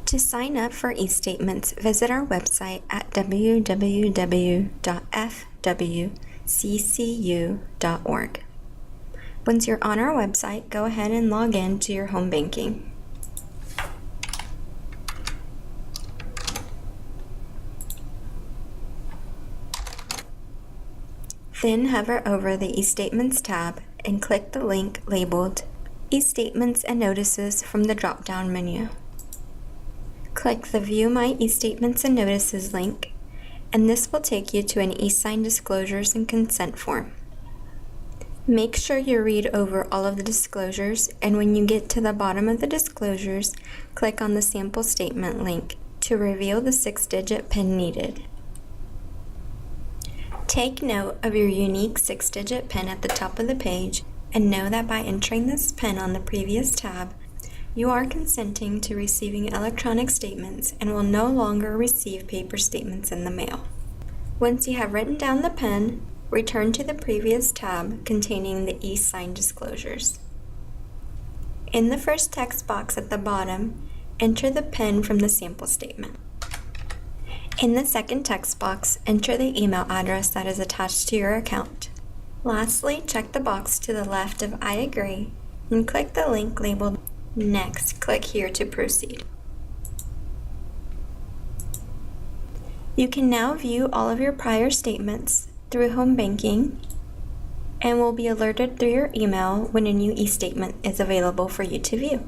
To sign up for eStatements, visit our website at www.fwccu.org. Once you're on our website, go ahead and log in to your home banking. Then hover over the eStatements tab and click the link labeled eStatements and Notices from the drop-down menu. Click the View My eStatements and Notices link, and this will take you to an eSign Disclosures and Consent form. Make sure you read over all of the disclosures, and when you get to the bottom of the disclosures, click on the Sample Statement link to reveal the 6-digit PIN needed. Take note of your unique 6-digit PIN at the top of the page, and know that by entering this PIN on the previous tab, you are consenting to receiving electronic statements and will no longer receive paper statements in the mail. Once you have written down the PIN, return to the previous tab containing the eSign disclosures. In the first text box at the bottom, enter the PIN from the sample statement. In the second text box, enter the email address that is attached to your account. Lastly, check the box to the left of I agree and click the link labeled Next. Click here to proceed. You can now view all of your prior statements through home banking and will be alerted through your email when a new eStatement is available for you to view.